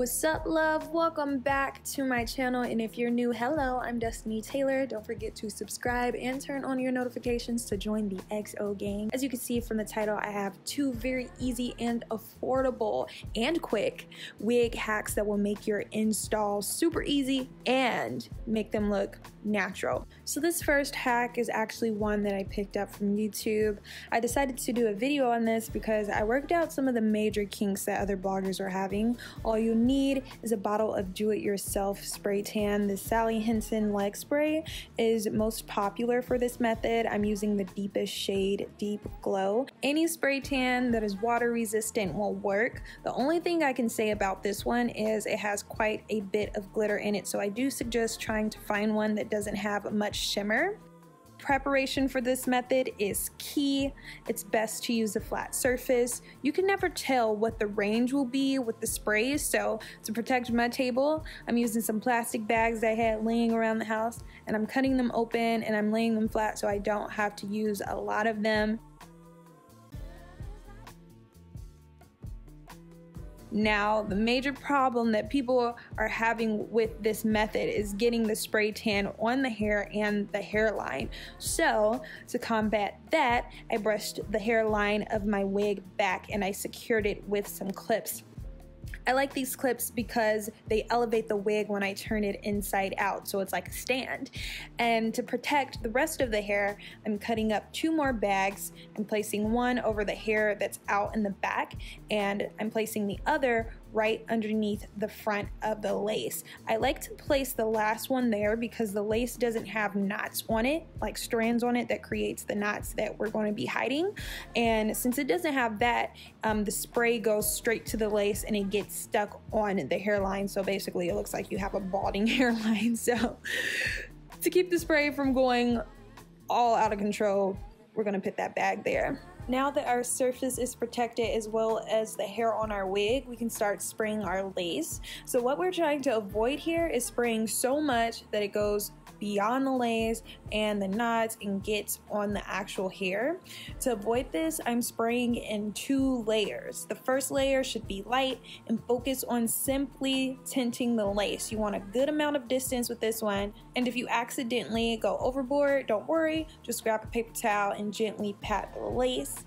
What's up, love? Welcome back to my channel, and if you're new, hello, I'm Destiny Taylor. Don't forget to subscribe and turn on your notifications to join the XO gang. As you can see from the title, I have two very easy and affordable and quick wig hacks that will make your install super easy and make them look natural. So this first hack is actually one that I picked up from YouTube. I decided to do a video on this because I worked out some of the major kinks that other bloggers are having. All you need is a bottle of do-it-yourself spray tan. The Sally Hinton leg spray is most popular for this method. I'm using the deepest shade, Deep Glow. Any spray tan that is water resistant will work. The only thing I can say about this one is it has quite a bit of glitter in it, so I do suggest trying to find one that doesn't have much shimmer. Preparation for this method is key. It's best to use a flat surface. You can never tell what the range will be with the sprays, so to protect my table, I'm using some plastic bags I had laying around the house, and I'm cutting them open and I'm laying them flat so I don't have to use a lot of them. Now, the major problem that people are having with this method is getting the spray tan on the hair and the hairline. So, to combat that, I brushed the hairline of my wig back and I secured it with some clips. I like these clips because they elevate the wig when I turn it inside out, so it's like a stand. And to protect the rest of the hair, I'm cutting up two more bags and placing one over the hair that's out in the back, and I'm placing the other right underneath the front of the lace. I like to place the last one there because the lace doesn't have knots on it, like strands on it that creates the knots that we're going to be hiding. And since it doesn't have that, the spray goes straight to the lace and it gets stuck on the hairline. So basically it looks like you have a balding hairline. So to keep the spray from going all out of control, we're gonna put that bag there. Now that our surface is protected as well as the hair on our wig, we can start spraying our lace. So what we're trying to avoid here is spraying so much that it goes beyond the lace and the knots and gets on the actual hair. To avoid this, I'm spraying in two layers. The first layer should be light and focus on simply tinting the lace. You want a good amount of distance with this one, and if you accidentally go overboard, don't worry, just grab a paper towel and gently pat the lace.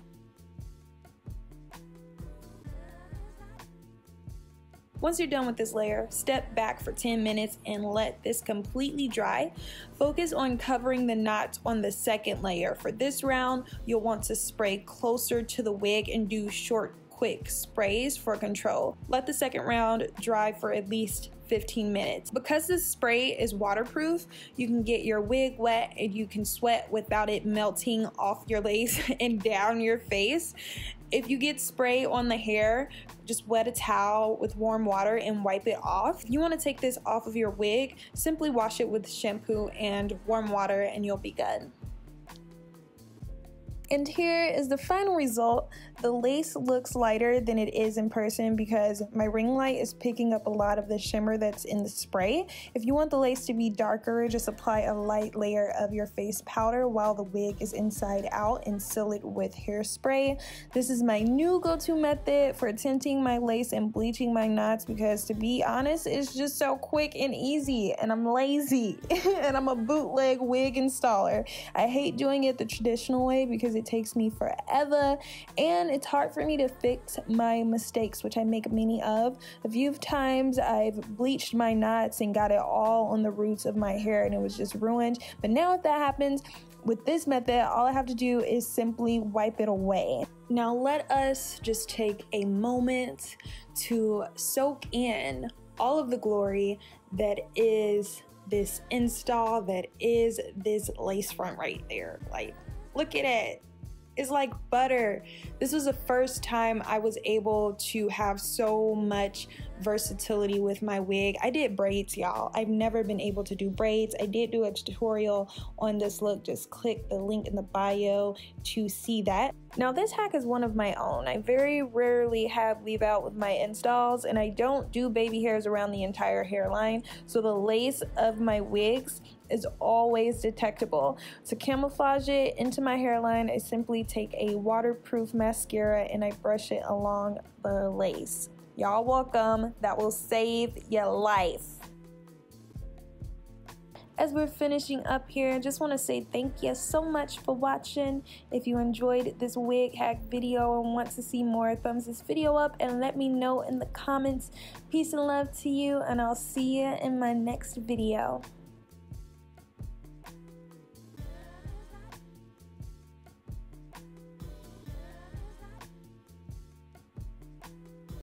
Once you're done with this layer, step back for 10 minutes and let this completely dry. Focus on covering the knots on the second layer. For this round, you'll want to spray closer to the wig and do short, quick sprays for control. Let the second round dry for at least 15 minutes. Because this spray is waterproof, you can get your wig wet and you can sweat without it melting off your lace and down your face. If you get spray on the hair, just wet a towel with warm water and wipe it off. If you want to take this off of your wig, simply wash it with shampoo and warm water and you'll be good. And here is the final result. The lace looks lighter than it is in person because my ring light is picking up a lot of the shimmer that's in the spray. If you want the lace to be darker, just apply a light layer of your face powder while the wig is inside out and seal it with hairspray. This is my new go-to method for tinting my lace and bleaching my knots because, to be honest, it's just so quick and easy, and I'm lazy and I'm a bootleg wig installer. I hate doing it the traditional way because it takes me forever and it's hard for me to fix my mistakes, which I make many of. A few times I've bleached my knots and got it all on the roots of my hair and it was just ruined. But now if that happens with this method, all I have to do is simply wipe it away. Now let us just take a moment to soak in all of the glory that is this install, that is this lace front right there. Like, look at it. It's like butter. This was the first time I was able to have so much versatility with my wig. I did braids, y'all. I've never been able to do braids. I did do a tutorial on this look. Just click the link in the bio to see that. Now this hack is one of my own. I very rarely have leave out with my installs, and I don't do baby hairs around the entire hairline, so the lace of my wigs is always detectable. To camouflage it into my hairline, I simply take a waterproof mascara and I brush it along the lace. Y'all welcome. That will save your life. As we're finishing up here, I just want to say thank you so much for watching. If you enjoyed this wig hack video and want to see more, thumbs this video up and let me know in the comments. Peace and love to you, and I'll see you in my next video.